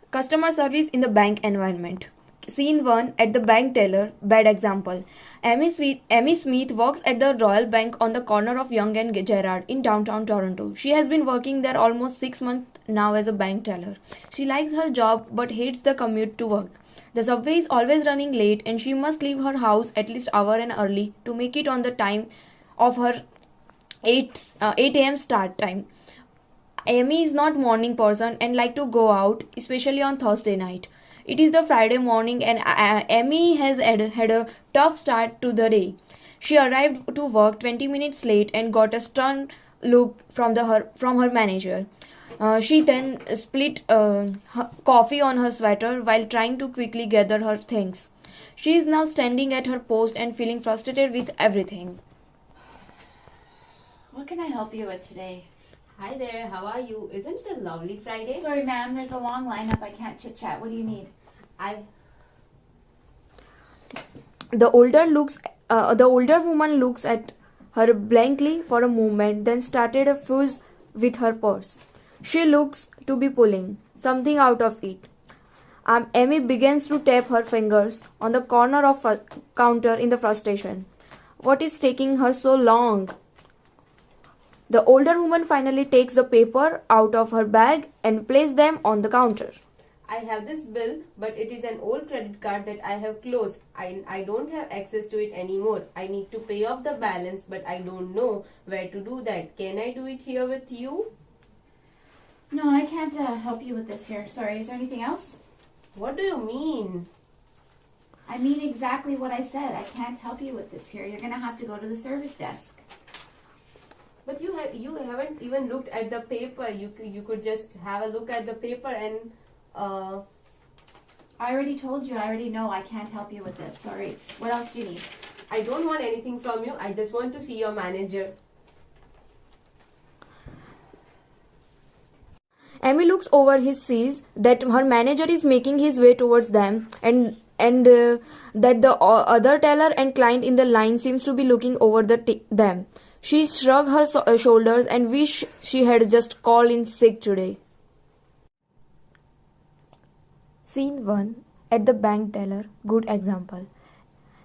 Customer service in the bank environment. Scene 1 at the bank teller. Bad example. Amy Smith works at the Royal Bank on the corner of Yonge and Gerrard in downtown Toronto. She has been working there almost 6 months now as a bank teller. She likes her job but hates the commute to work. The subway is always running late and she must leave her house at least hour and early to make it on the time of her 8 a.m. start time. Amy is not morning person and like to go out, especially on Thursday night. It is the Friday morning and Amy has had a tough start to the day. She arrived to work 20 minutes late and got a stern look from her manager. She then spilled coffee on her sweater while trying to quickly gather her things. She is now standing at her post and feeling frustrated with everything. What can I help you with today? Hi there, how are you? Isn't it a lovely Friday? Sorry, ma'am, there's a long lineup. I can't chit chat. What do you need? The older woman looks at her blankly for a moment, then started a fuse with her purse. She looks to be pulling something out of it. Amy begins to tap her fingers on the corner of counter in the frustration. What is taking her so long? The older woman finally takes the paper out of her bag and places them on the counter. I have this bill, but it is an old credit card that I have closed. I don't have access to it anymore. I need to pay off the balance, but I don't know where to do that. Can I do it here with you? No, I can't help you with this here. Sorry, is there anything else? What do you mean? I mean exactly what I said. I can't help you with this here. You're going to have to go to the service desk. But you haven't even looked at the paper. You could just have a look at the paper and I already told you. I already know I can't help you with this. Sorry. What else do you need? I don't want anything from you. I just want to see your manager. Amy looks over his sees that her manager is making his way towards them and that the other teller and client in the line seems to be looking over them. She shrugged her shoulders and wished she had just called in sick today. Scene 1 at the bank teller. Good example.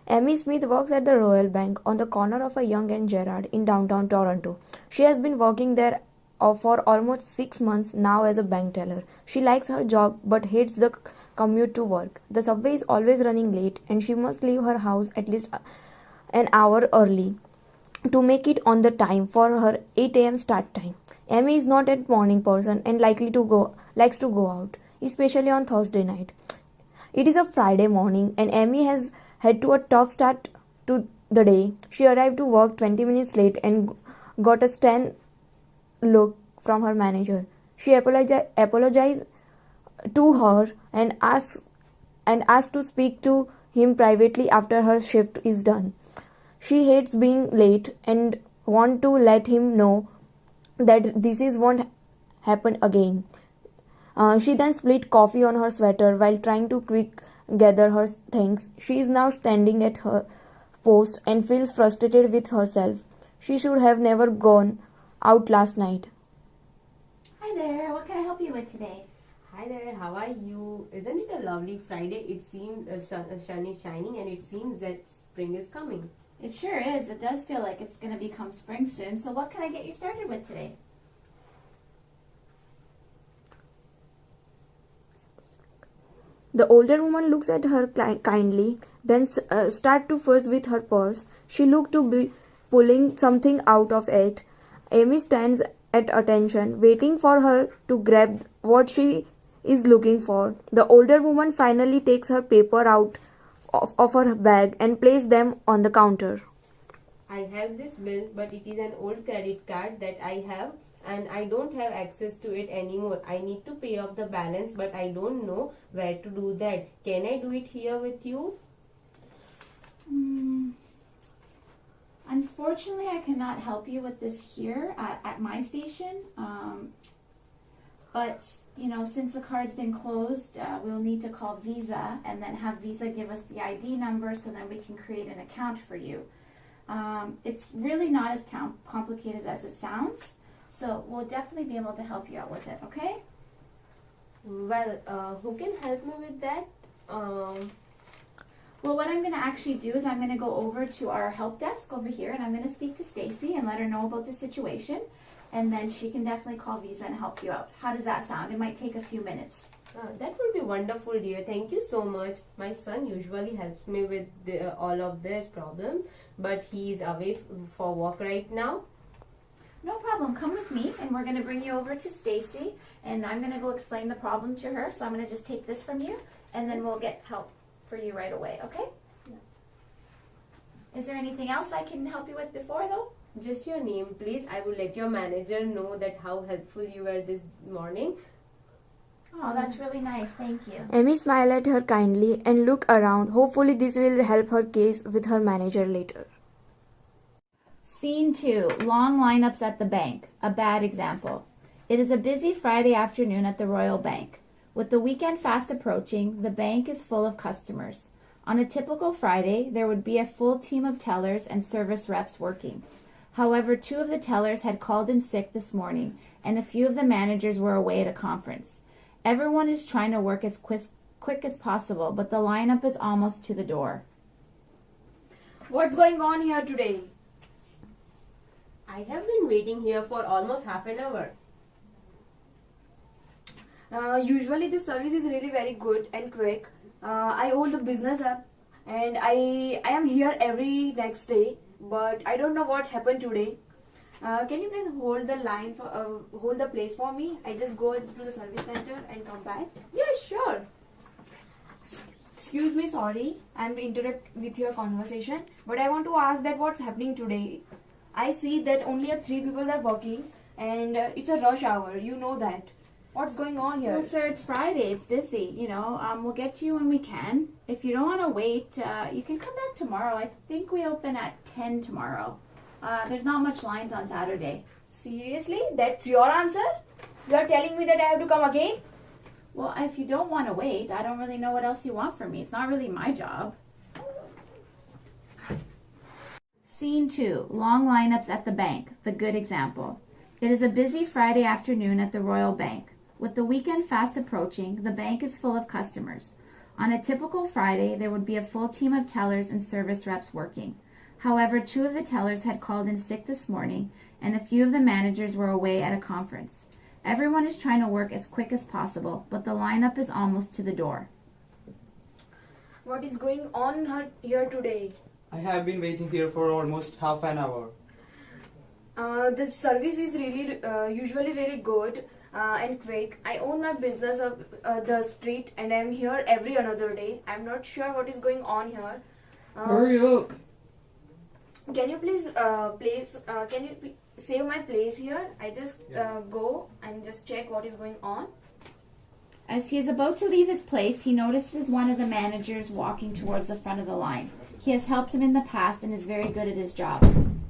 Amy Smith works at the Royal Bank on the corner of a Yonge and Gerrard in downtown Toronto. She has been working there for almost 6 months now as a bank teller. She likes her job but hates the commute to work. The subway is always running late and she must leave her house at least an hour early to make it on the time for her 8 a.m. start time. Amy is not a morning person and likes to go out, especially on Thursday night. It is a Friday morning and Amy has had to a tough start to the day. She arrived to work 20 minutes late and got a stern look from her manager. She apologized to her and asked to speak to him privately after her shift is done. She hates being late and want to let him know that won't happen again. She then spilled coffee on her sweater while trying to quick gather her things. She is now standing at her post and feels frustrated with herself. She should have never gone out last night. Hi there. What can I help you with today? Hi there, how are you? Isn't it a lovely Friday? It seems sun is shining and it seems that spring is coming. It sure is. It does feel like it's going to become spring soon. So what can I get you started with today? The older woman looks at her kindly, then start to fuss with her purse. She looked to be pulling something out of it. Amy stands at attention, waiting for her to grab what she is looking for. The older woman finally takes her paper out of her bag and places them on the counter. I have this bill, but it is an old credit card that I have and I don't have access to it anymore. I need to pay off the balance, but I don't know where to do that. Can I do it here with you? Unfortunately, I cannot help you with this here at my station. But, since the card's been closed, we'll need to call Visa and then have Visa give us the ID number so then we can create an account for you. It's really not as complicated as it sounds, so we'll definitely be able to help you out with it, okay? Well, who can help me with that? Well, what I'm going to actually do is I'm going to go over to our help desk over here, and I'm going to speak to Stacy and let her know about the situation, and then she can definitely call Visa and help you out. How does that sound? It might take a few minutes. That would be wonderful, dear. Thank you so much. My son usually helps me with all of these problems, but he is away for work right now. No problem. Come with me, and we're going to bring you over to Stacy, and I'm going to go explain the problem to her. So I'm going to just take this from you, and then we'll get help for you right away, okay? Yeah. Is there anything else I can help you with before, though? Just your name, please. I would let your manager know that how helpful you were this morning. Oh, that's really nice. Thank you. Amy smiled at her kindly and looked around. Hopefully this will help her case with her manager later. Scene 2. Long lineups at the bank. A bad example. It is a busy Friday afternoon at the Royal Bank. With the weekend fast approaching, the bank is full of customers. On a typical Friday, there would be a full team of tellers and service reps working. However, 2 of the tellers had called in sick this morning, and a few of the managers were away at a conference. Everyone is trying to work as quick as possible, but the lineup is almost to the door. What's going on here today? I have been waiting here for almost half an hour. Usually the service is really very good and quick. I hold the business up and I am here every next day, but I don't know what happened today. Can you please hold the line for hold the place for me? I just go to the service center and come back. Yeah, sure. Excuse me, sorry, I'm interrupt with your conversation, but I want to ask that what's happening today. I see that only 3 people are working and it's a rush hour. You know that. What's going on here? Well, sir, it's Friday. It's busy. We'll get to you when we can. If you don't want to wait, you can come back tomorrow. I think we open at 10 tomorrow. There's not much lines on Saturday. Seriously? That's your answer? You are telling me that I have to come again? Well, if you don't want to wait, I don't really know what else you want from me. It's not really my job. Scene 2. Long lineups at the bank. The good example. It is a busy Friday afternoon at the Royal Bank. With the weekend fast approaching, the bank is full of customers. On a typical Friday, there would be a full team of tellers and service reps working. However, 2 of the tellers had called in sick this morning, and a few of the managers were away at a conference. Everyone is trying to work as quick as possible, but the lineup is almost to the door. What is going on here today? I have been waiting here for almost half an hour. The service is really usually really good and quick. I own my business up the street and I'm here every another day. I'm not sure what is going on here. Hurry up! Can you please save my place here? I just go and just check what is going on. As he is about to leave his place, he notices one of the managers walking towards the front of the line. He has helped him in the past and is very good at his job.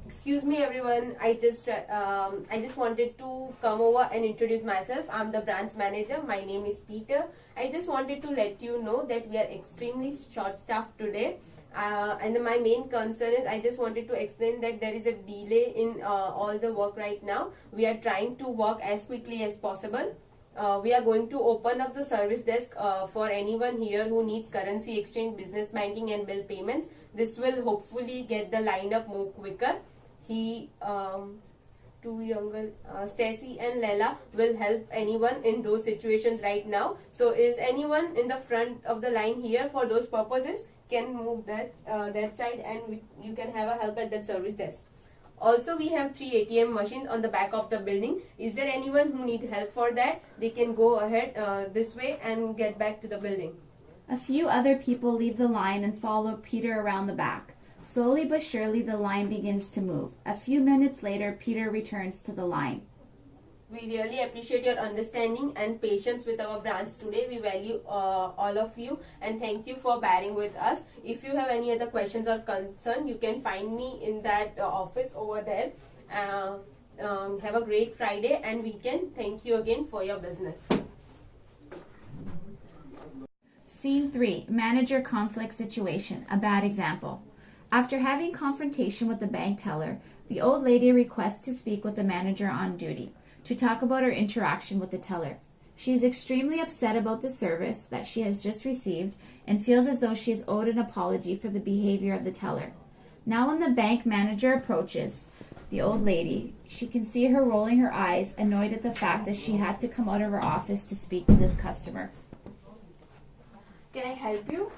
Excuse me, everyone. I just wanted to come over and introduce myself. I'm the branch manager. My name is Peter. I just wanted to let you know that we are extremely short-staffed today. And my main concern is I just wanted to explain that there is a delay in all the work right now. We are trying to work as quickly as possible. We are going to open up the service desk for anyone here who needs currency exchange, business banking and bill payments. This will hopefully get the lineup more quicker. Two younger, Stacy and Lela will help anyone in those situations right now. So is anyone in the front of the line here for those purposes? Can move that side and you can have a help at that service desk. Also, we have 3 ATM machines on the back of the building. Is there anyone who need help for that? They can go ahead this way and get back to the building. A few other people leave the line and follow Peter around the back. Slowly but surely, the line begins to move. A few minutes later, Peter returns to the line. We really appreciate your understanding and patience with our branch today. We value all of you and thank you for bearing with us. If you have any other questions or concern, you can find me in that office over there. Have a great Friday and weekend. Thank you again for your business. Scene 3. Manager conflict situation. A bad example. After having confrontation with the bank teller, the old lady requests to speak with the manager on duty to talk about her interaction with the teller. She is extremely upset about the service that she has just received and feels as though she is owed an apology for the behavior of the teller. Now when the bank manager approaches the old lady, she can see her rolling her eyes, annoyed at the fact that she had to come out of her office to speak to this customer. Can I help you?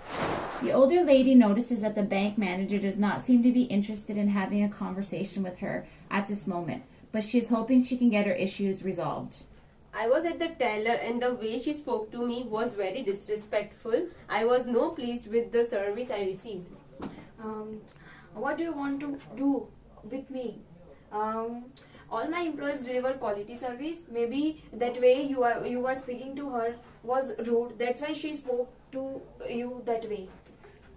The older lady notices that the bank manager does not seem to be interested in having a conversation with her at this moment, but she is hoping she can get her issues resolved. I was at the teller and the way she spoke to me was very disrespectful. I was no pleased with the service I received. What do you want to do with me? All my employees deliver quality service. Maybe that way you were speaking to her was rude. That's why she spoke to you that way.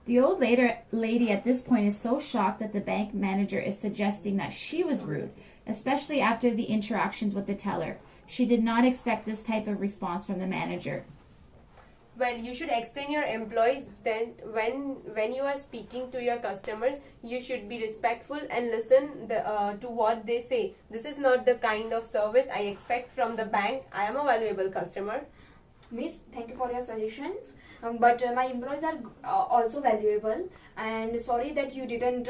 The old lady at this point is so shocked that the bank manager is suggesting that she was rude, especially after the interactions with the teller. She did not expect this type of response from the manager. Well, you should explain your employees that when you are speaking to your customers, you should be respectful and listen to what they say. This is not the kind of service I expect from the bank. I am a valuable customer. Miss, thank you for your suggestions. But my employees are also valuable, and sorry that you didn't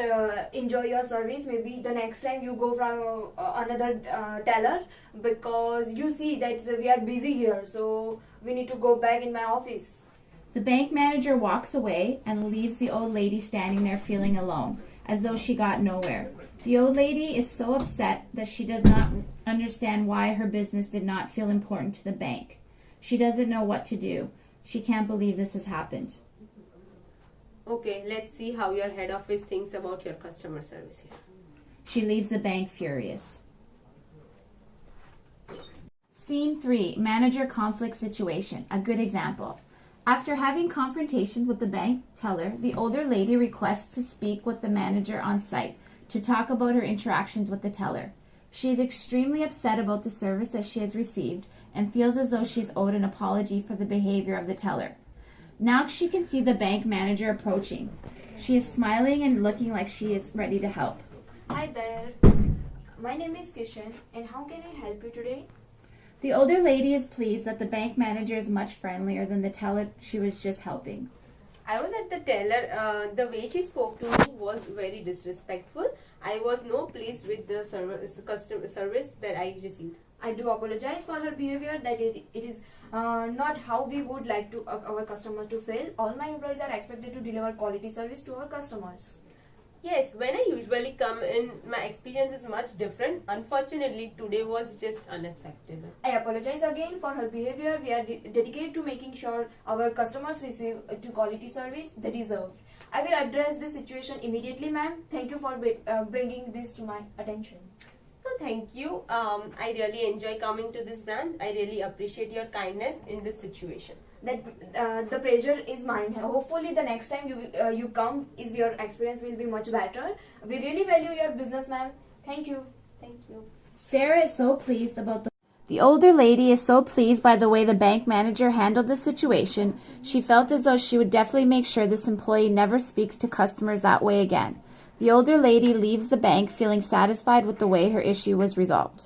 enjoy your service. Maybe the next time you go from another teller, because you see that we are busy here, so we need to go back in my office. The bank manager walks away and leaves the old lady standing there feeling alone, as though she got nowhere. The old lady is so upset that she does not understand why her business did not feel important to the bank. She doesn't know what to do. She can't believe this has happened. Okay, let's see how your head office thinks about your customer service here. She leaves the bank furious. Scene 3, manager conflict situation. A good example. After having confrontation with the bank teller, the older lady requests to speak with the manager on site to talk about her interactions with the teller. She is extremely upset about the service that she has received and feels as though she is owed an apology for the behavior of the teller. Now she can see the bank manager approaching. She is smiling and looking like she is ready to help. Hi there. My name is Kishan, and how can I help you today? The older lady is pleased that the bank manager is much friendlier than the teller she was just helping. I was at the teller. The way she spoke to me was very disrespectful. I was no pleased with the customer service that I received. I do apologize for her behavior. That it is not how we would like to our customer to feel. All my employees are expected to deliver quality service to our customers. Yes, when I usually come in, my experience is much different. Unfortunately, today was just unacceptable. I apologize again for her behavior. We are dedicated to making sure our customers receive to quality service they deserve. I will address this situation immediately, ma'am. Thank you for bringing this to my attention. No, thank you. I really enjoy coming to this branch. I really appreciate your kindness in this situation. That the pressure is mine. Hopefully, the next time you come, your experience will be much better. We really value your business, ma'am. Thank you. Thank you. Sarah is so pleased about the older lady is so pleased by the way the bank manager handled the situation. She felt as though she would definitely make sure this employee never speaks to customers that way again. The older lady leaves the bank feeling satisfied with the way her issue was resolved.